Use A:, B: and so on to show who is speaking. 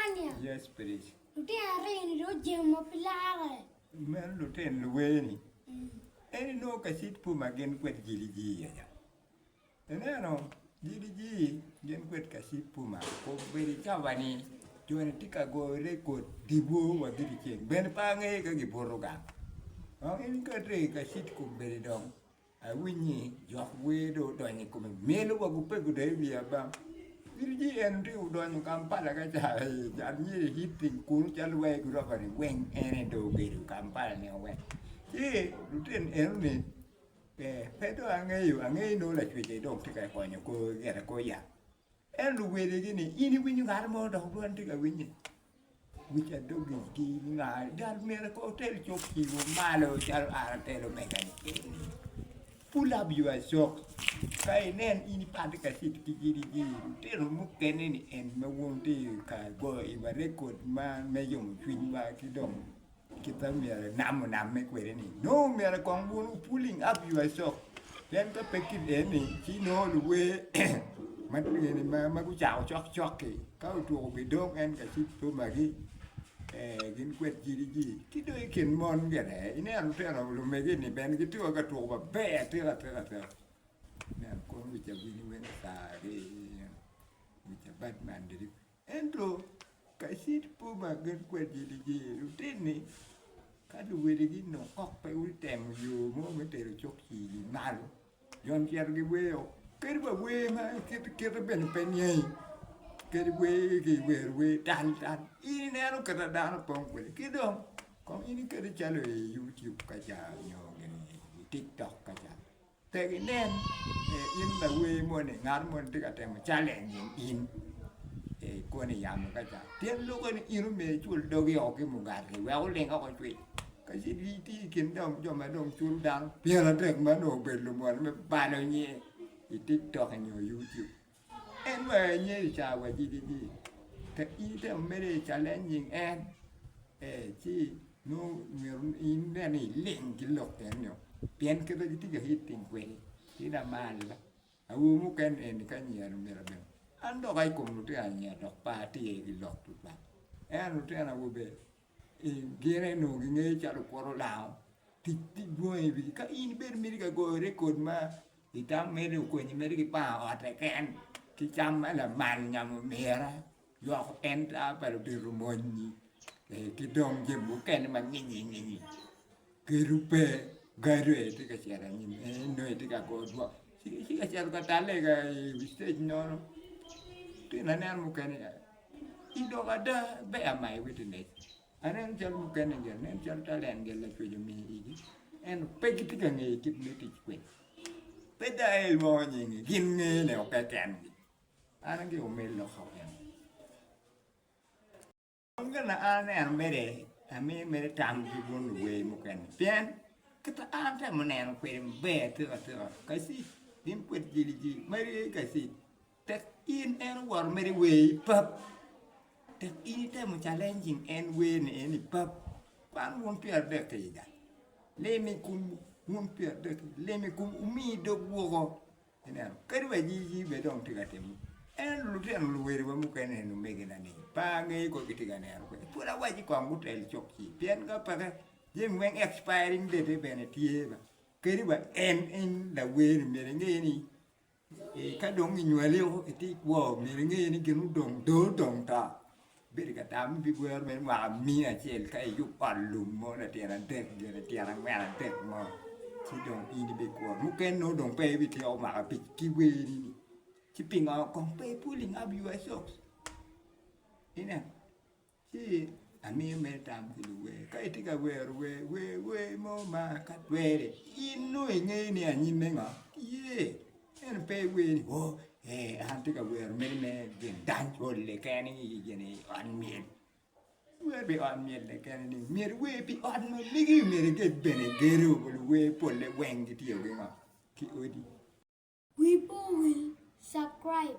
A: Tanya.
B: Yes, please.
A: Luti are in ro jemo pilare.
B: Man, Lieutenant Luweni. Any no casit puma gen quet giligi. And I know, giligi, gen quet casit puma, ko very cavani, join a tika go record, dibu, or did it Ben Pange, Giboroga. Oh, in country, casit cook very dong. I win ye, your widow, doing it come. Melo, what would pay good day, about. Giligi and do don't come Palagaja, and ye hitting cool, Jalway, Grovery, wing, and do get to come Palaway. Ye, Lieutenant Elmi, Pedro Angay, no like we don't take a coin, you go get a coya. And the way they get in when you got more dog, one take a winning. Which a dog is giving, that miracle tell you, Malo, shall I tell a mechanic. Pull up your socks. Kay nen ini pada kasih gigi tero mungkin ini en mewonti ka go iba record ma mejong twin ba kidong kita miara nam me kwere ni no miara kong bunu pulling up your sock then ka pekit ini chino luwe mat ni ma ku chao chok ki ka tu bi dong en kasih tu magi gin kwet gigi kido ikin mon gere ini anu tero lu megi ni ben gitu ka tu ba be tera Nan kon which a winning when which a bad man did it. And to Kasit Puma get quite giddy, Lieutenant. Can't do it again, no cock pay with them, you momentary choky, malo. Yon carry away, get away, man, get a pen penny. Get away, where done. In a look at a down upon with kid on. Come in, get a channel, YouTube, Kaja, TikTok, Kaja. Taking then in the way morning, not one take a time challenging in a corny yamaka. Then look at you may chul doggy or Kimugati, well, laying out a tree. Because it can dump your madam chul down, Pierre take man or bedroom one, banner ye, you TikTok and your YouTube. And where ye shall what did the eater made challenging and gee, no, in any link look and you. Pian kita jadi hitting kue, tidak malah. Aku mungkin ini kan ya rumah. Ando kai kum tu hanya dok party di lok tu pak. Tu anak gue gere no gini cakap koro lau. Titik gue ini kan ini Amerika gue rekod mah. Kita Amerika ni Amerika pa ada kan. Kita malah malnya merah. Jauh entah pada di rumah ni. Kita orang je bukan macam ni. Kerupa. Garu itu kasihan ini, no itu kagak dua. Si kasihan kata lega stage no. Tu nana mukan ya. Ido ada be amai with the Anan jal mukan ya, nan jal talen gel la cuy mi ini. En pegi tiga ngi kit ni tik kue. Peda el mo ni gin ngi le okakan. Anan ki omel lo kau ya. Mungkin anan mere tam ki bun we mukan. Pian kita ada menahan kue betul kasih dimput gigi mari kasih tak in and war mari way pap tak ini temu challenging and way ni pap pan won pier dek tiga lemi kum won pier dek lemi kum umi do bugo ini kerja gigi bedong tiga temu and lu tiang lu weri bamu kene nu megena ni pangai ko ketiga ni aku pura wajib kau mutel coki pian apa Jim when expiring date benefit kiri ba in the way meringe ni kadong inyualio iti wo meringe ni kinu dong ta beri kata mi buar men wa mi a cel kai yu palum mo na tiara dek gere tiara mera dek mo si dong ini be ko mungkin no dong pe bi tio ma pi ki we ni si pinga kong pe pulling up your socks ina si Ami metam kiluwe, kai tika we mo ma kat we inu inge ni anyi menga, ye, en pe we ni, oh, tika we me gen dan le kani geni on miel, we be on miel le kani miel we be on no ligi miel get bene geru we pole weng ti yo genga, ki odi.
A: We will subscribe.